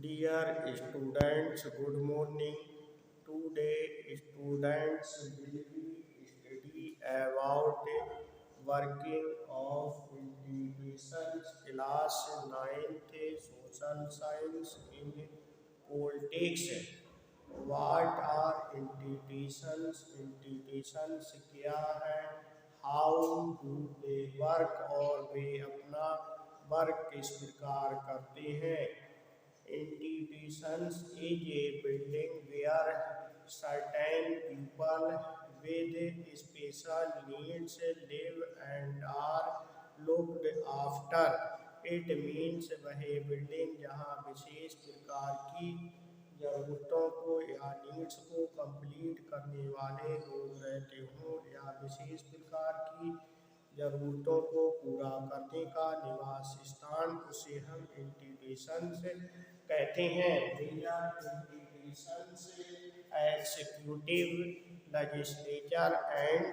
Dear students, good morning. Today, students will be study about working of integrations class 9th social science in politics. What are integrations? Integrations क्या है? How do they work और वे अपना work किस प्रकार करते हैं? Institutions is a building where certain people with special needs live and are looked after. It means वह building जहाँ विशेष प्रकार की ज़रूरतों को या नीड्स को कंप्लीट करने वाले लोग रहते हों या विशेष प्रकार की ज़रूरतों को पूरा करने का निवास स्थान, उसे हम इंटीग्रेशंस कहते हैं। Integrations executive, legislature and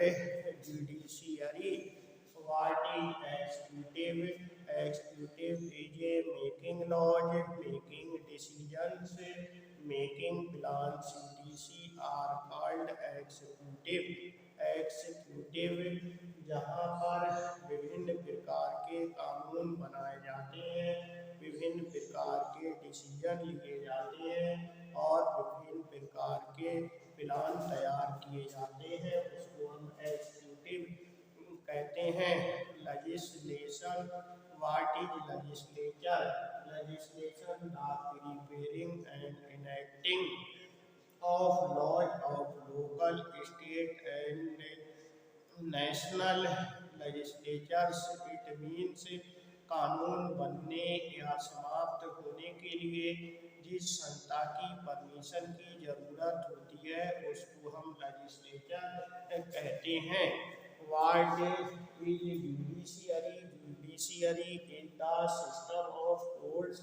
judiciary. What is executive? Executive is a making laws, making decisions, making plans, etc. are called executive. Executive जहाँ पर विभिन्न प्रकार के कानून बनाए जाते हैं, विभिन्न प्रकार के डिसीजन लिए जाते हैं और विभिन्न प्रकार के प्लान तैयार किए जाते हैं, उसको हम एग्जीक्यूटिव कहते हैं। Legislation, what is legislature? Legislation the preparing and enacting of laws of local, state and national legislatures. It means कानून बनने या समाप्त होने के लिए जिस संस्था की परमिशन की जरूरत होती है उसको हम लेजिस्लेचर कहते हैं। What is judiciary? Judiciary is the system of courts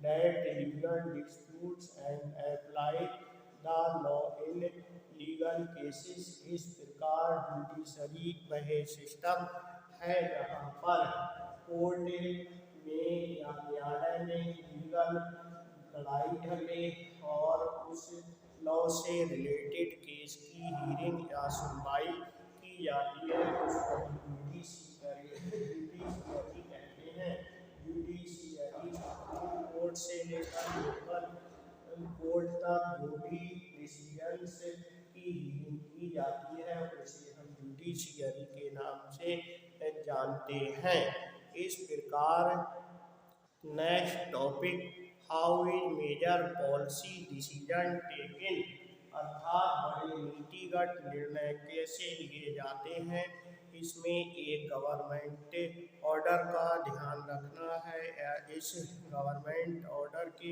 that legal disputes and apply the law in legal cases. इस प्रकार जुडिशरी वह सिस्टम है जहाँ पर कोर्ट में या न्यायालय में लीगल लड़ाई झगड़े और उस लॉ से रिलेटेड केस की हीयरिंग या सुनवाई की जाती है, उसको हम जुडिशरी कहते हैं। जुडिशरी कोर्ट से लेकर लोकल कोर्ट तक जो भी डिसीजंस की हीयरिंग की जाती है उसे हम जुडिशरी के नाम से जानते हैं। इस प्रकार next topic, how is major policy decision taken, अर्थात बड़े नीतिगत निर्णय कैसे लिए जाते हैं। इसमें एक गवर्नमेंट ऑर्डर का ध्यान रखना है। इस गवर्नमेंट ऑर्डर के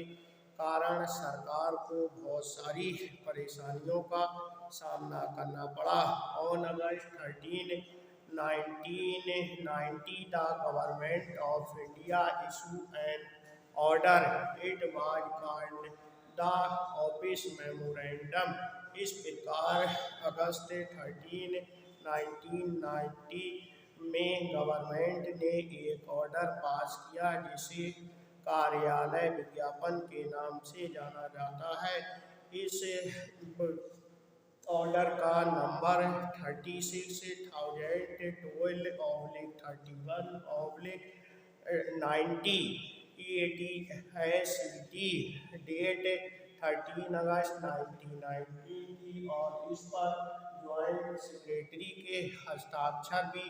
कारण सरकार को बहुत सारी परेशानियों का सामना करना पड़ा। On August 13, 1990 the government of India issue an order. It was called the office memorandum. इस प्रकार अगस्त 13, 1990 में गवर्नमेंट ने एक ऑर्डर पास किया जिसे कार्यालय विज्ञापन के नाम से जाना जाता है। इस ऑर्डर का नंबर 36/12/31/90 EAT डेट 13 अगस्त 1990 थी और इस पर ज्वाइंट सेक्रेटरी के हस्ताक्षर भी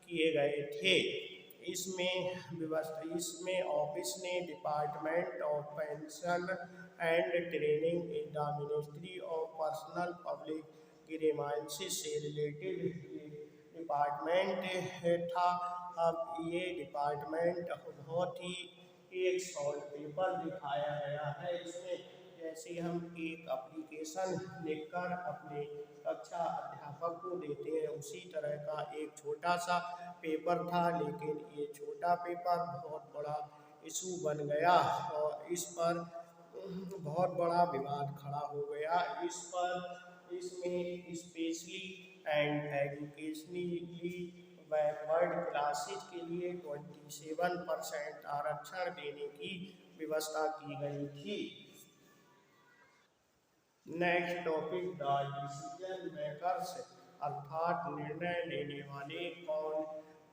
किए गए थे। इसमें ऑफिस ने department of pension and training in the ministry of personnel public grievances से रिलेटेड डिपार्टमेंट था। अब ये डिपार्टमेंट बहुत ही एक सॉल्व पेपर दिखाया गया है। इसमें जैसे हम एक एप्लीकेशन लिखकर अपने कक्षा अध्यापक को देते हैं उसी तरह का एक छोटा सा पेपर था, लेकिन ये छोटा पेपर बहुत बड़ा इशू बन गया और इस पर बहुत बड़ा विवाद खड़ा हो गया। इसमें specially and educationally backward classes के लिए 27% आरक्षण देने की व्यवस्था की गई थी। Next topic, the decision makers, अर्थात निर्णय लेने वाले कौन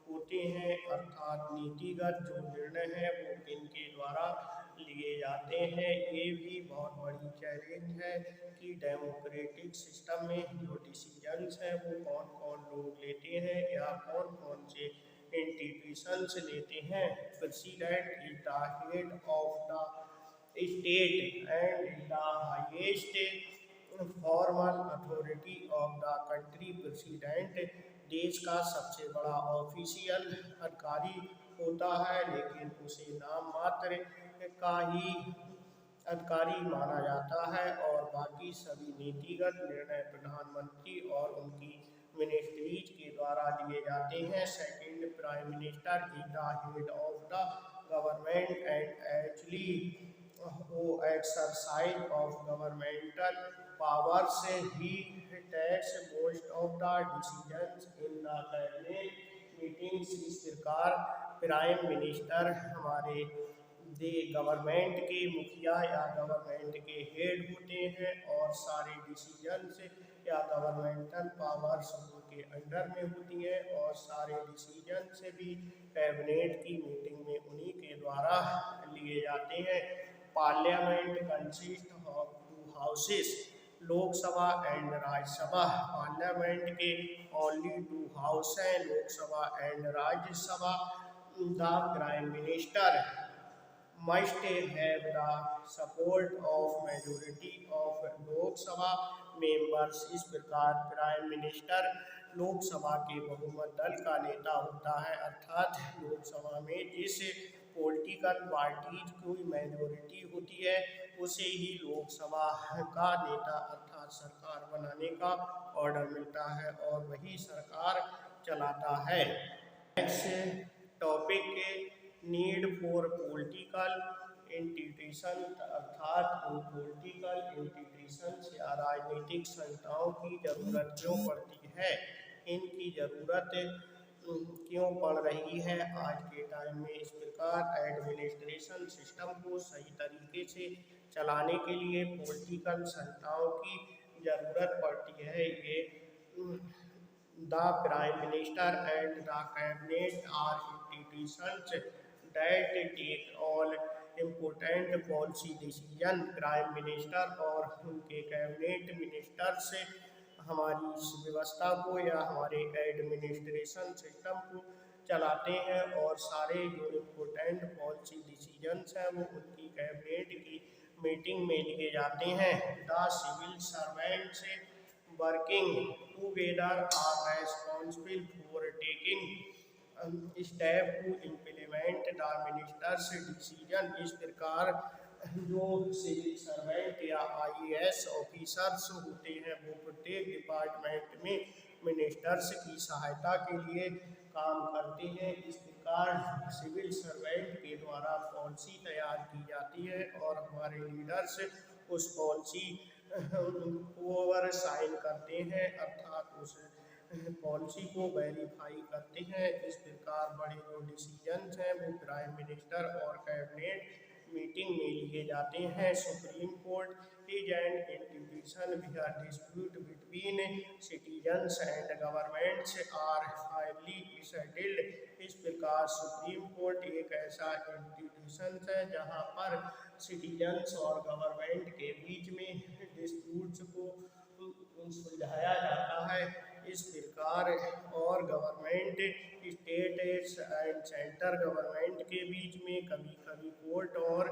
होते हैं, अर्थात नीतिगत जो निर्णय है वो किनके द्वारा लिए जाते हैं। ये भी बहुत बड़ी चैलेंज है कि डेमोक्रेटिक सिस्टम में जो डिसीजंस हैं वो कौन कौन लोग लेते हैं या कौन कौन से इंस्टीट्यूशंस लेते हैं। President is the head of the state and the highest formal authority of the country। President देश का सबसे बड़ा ऑफिशियल अधिकारी होता है, लेकिन उसे नाम मात्र का ही अधिकारी माना जाता है और बाकी सभी नीतिगत निर्णय प्रधानमंत्री और उनकी मिनिस्ट्रीज के द्वारा लिए जाते हैं। Second, prime minister is the head of the government and actually वो exercise of governmental powers. He takes most of the decisions in the cabinet meetings. इस प्रकार प्राइम मिनिस्टर हमारे गवर्नमेंट के मुखिया या गवर्नमेंट के हेड होते हैं और सारे डिसीजंस या गवर्नमेंटल पावर्स उनके अंडर में होती है और सारे डिसीजन से भी कैबिनेट की मीटिंग में उन्हीं के द्वारा लिए जाते हैं। Parliament consist of to houses, Lok Sabha and Rajya Sabha. Parliament के ओनली टू हाउस हैं, Lok Sabha and Rajya Sabha. The prime minister must have the support of majority of Lok Sabha members. इस प्रकार प्राइम मिनिस्टर लोकसभा के बहुमत दल का नेता होता है, अर्थात लोकसभा में जिस पॉलिटिकल पार्टी की मेजोरिटी होती है उसे ही लोकसभा का नेता अर्थात सरकार बनाने का ऑर्डर मिलता है और वही सरकार चलाता है। Next topic, need for political institution, अर्थात पॉलिटिकल इंस्टीट्यूशन या राजनीतिक संस्थाओं की जरूरत क्यों पड़ती है, इनकी जरूरत क्यों पड़ रही है आज के टाइम में। इस प्रकार एडमिनिस्ट्रेशन सिस्टम को सही तरीके से चलाने के लिए पॉलिटिकल संस्थाओं की जरूरत पड़ती है। ये the prime minister and the cabinet are institutions that take all important policy decision। Prime minister और उनके कैबिनेट मिनिस्टर्स हमारी व्यवस्था को या हमारे एडमिनिस्ट्रेशन सिस्टम को चलाते हैं और सारे जो इम्पोर्टेंट पॉलिसी डिसीजंस हैं वो उनकी कैबिनेट की मीटिंग में लिए जाते हैं। The civil servants working together are responsible for taking step to implement the minister's decision. इस प्रकार जो सिविल सर्वेंट या IAS ऑफिसर्स होते हैं वो प्रत्येक डिपार्टमेंट में मिनिस्टर्स की सहायता के लिए काम करते हैं। इस प्रकार सिविल सर्वेंट के द्वारा पॉलिसी तैयार की जाती है और हमारे लीडर्स उस पॉलिसी को साइन करते हैं अर्थात उस पॉलिसी को वेरीफाई करते हैं। इस प्रकार बड़े जो डिसीजंस हैं वो प्राइम मिनिस्टर और कैबिनेट मीटिंग में लिए जाते हैं। Supreme court is an institution where dispute between citizens and governments are highly settled. इस प्रकार सुप्रीम कोर्ट एक ऐसा इंस्टीट्यूशन है जहां पर सिटीजन्स और गवर्नमेंट के बीच में डिस्प्यूट्स को सुलझाया जाता है। इस प्रकार और government, state and centre government के बीच में कभी कभी कोर्ट और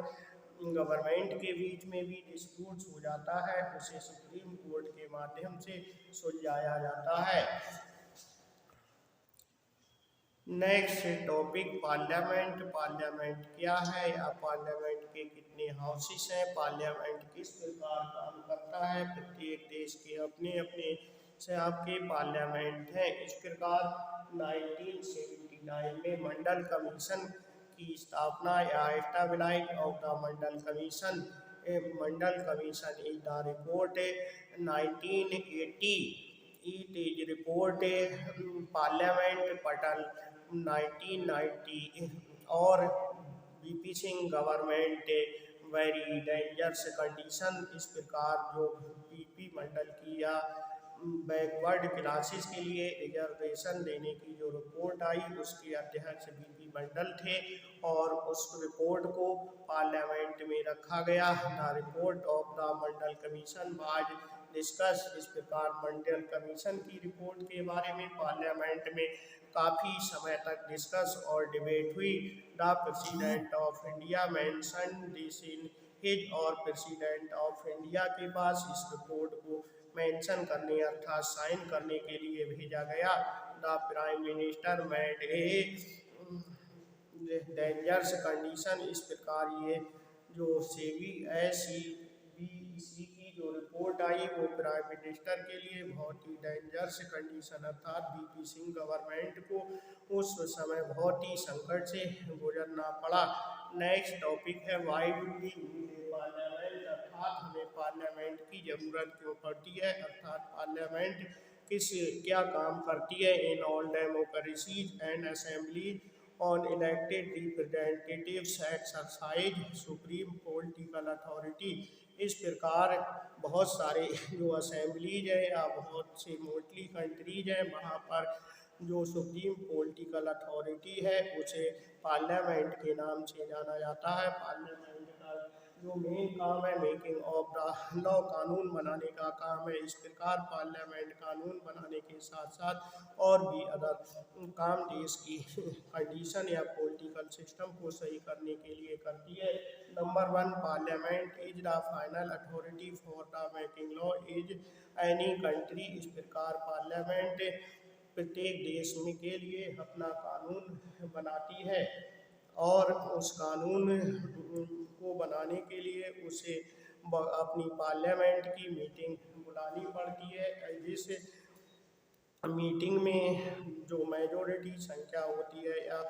गवर्नमेंट के बीच में भी डिस्प्यूट्स हो जाता है, उसे सुप्रीम कोर्ट के माध्यम से सुलझाया जाता है। Next topic, parliament. पार्लियामेंट क्या है या पार्लियामेंट के कितने हाउसेस हैं, पार्लियामेंट किस प्रकार काम करता है। प्रत्येक देश के अपने अपने से आपके पार्लियामेंट हैं। इस प्रकार 1979 में मंडल कमीशन की स्थापना या establish of the Mandal commission. Mandal commission is the report 1980। It is report parliament पटल 1990 और VP Singh government very dangerous condition. इस प्रकार जो वीपी मंडल की या बैकवर्ड क्लासेस के लिए रिजर्वेशन देने की जो रिपोर्ट आई उसके अध्यक्ष वीपी मंडल थे और उस रिपोर्ट को पार्लियामेंट में रखा गया। The report of the Mandal commission was discuss. इस प्रकार मंडल कमीशन की रिपोर्ट के बारे में पार्लियामेंट में काफ़ी समय तक डिस्कस और डिबेट हुई। The president of India mention this in his और प्रेसिडेंट ऑफ इंडिया के पास इस रिपोर्ट को मेंशन करने अर्थात साइन करने के लिए भेजा गया। The prime minister made a dangerous condition. इस प्रकार ये जो CBSE की जो रिपोर्ट आई वो प्राइम मिनिस्टर के लिए बहुत ही डेंजरस कंडीशन अर्थात वीपी सिंह गवर्नमेंट को उस समय बहुत ही संकट से गुजरना पड़ा। नेक्स्ट टॉपिक है why do we need a parliament, अर्थात हमें पार्लियामेंट की जरूरत क्यों पड़ती है, अर्थात पार्लियामेंट क्या काम करती है। In all democracies and assembly on elected representatives exercise supreme political authority. इस प्रकार बहुत सारे जो असेंबलीज है या बहुत से मोस्टली कंट्रीज हैं वहाँ पर जो सुप्रीम पॉलिटिकल अथॉरिटी है उसे पार्लियामेंट के नाम से जाना जाता है। पार्लियामेंट का जो मेन काम है मेकिंग ऑफ द लॉ, कानून बनाने का काम है। इस प्रकार पार्लियामेंट कानून बनाने के साथ साथ और भी अदर काम देश की कंडीशन या पॉलिटिकल सिस्टम को सही करने के लिए करती है। Number 1, parliament is the final authority for the making law is any country. इस प्रकार पार्लियामेंट प्रत्येक देश में के लिए अपना कानून बनाती है और उस कानून को बनाने के लिए उसे अपनी पार्लियामेंट की मीटिंग बुलानी पड़ती है। जिस मीटिंग में जो मेजॉरिटी संख्या होती है या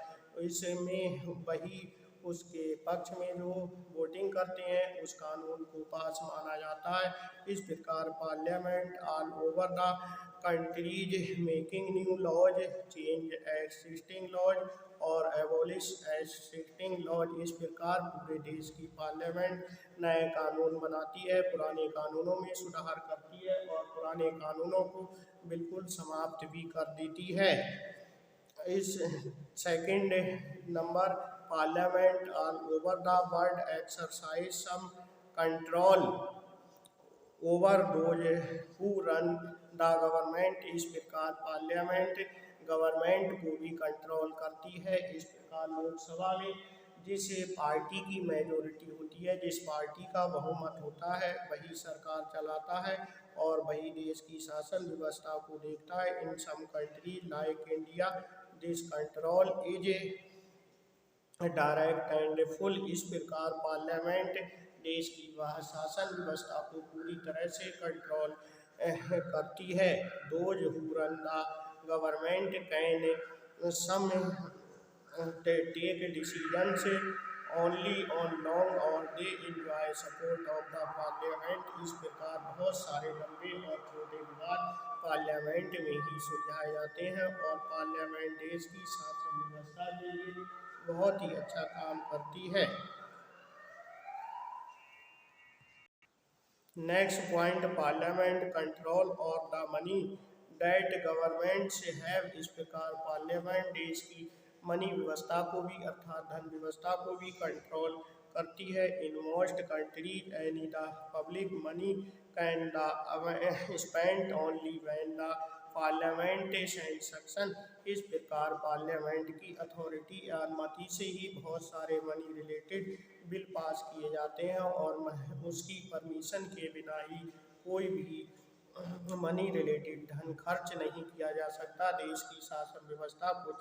इसमें वही उसके पक्ष में जो वोटिंग करते हैं उस कानून को पास माना जाता है। इस प्रकार parliament all over the countries making new laws, change existing laws और एबॉलिश एक्सिस्टिंग लॉज। इस प्रकार पूरे देश की पार्लियामेंट नए कानून बनाती है, पुराने कानूनों में सुधार करती है और पुराने कानूनों को बिल्कुल समाप्त भी कर देती है। इस second number, parliament all over the world exercise some control over those who run the government. इस प्रकार पार्लियामेंट गवर्नमेंट को भी कंट्रोल करती है। इस प्रकार लोकसभा में जिस पार्टी की मेजॉरिटी होती है, जिस पार्टी का बहुमत होता है वही सरकार चलाता है और वही देश की शासन व्यवस्था को देखता है। In some countries like India this control is direct and full. इस प्रकार पार्लियामेंट देश की वह शासन व्यवस्था को पूरी तरह से कंट्रोल करती है। Those who run the government can some take decisions only on long और they enjoy support of the parliament. इस प्रकार बहुत सारे लंबे और छोटे विवाद पार्लियामेंट में ही सुलझाए जाते हैं और पार्लियामेंट देश की शासन व्यवस्था के लिए बहुत ही अच्छा काम करती है। नेक्स्ट पॉइंट, पार्लियामेंट कंट्रोल और the money that governments have. इस प्रकार पार्लियामेंट देश की मनी व्यवस्था को भी अर्थात धन व्यवस्था को भी कंट्रोल करती है। In most countries any the public money can the spend only when the parliament sanction. इस प्रकार पार्लियामेंट की अथॉरिटी या अनुमति से ही बहुत सारे मनी रिलेटेड बिल पास किए जाते हैं और उसकी परमिशन के बिना ही कोई भी मनी रिलेटेड धन खर्च नहीं किया जा सकता। देश की शासन व्यवस्था को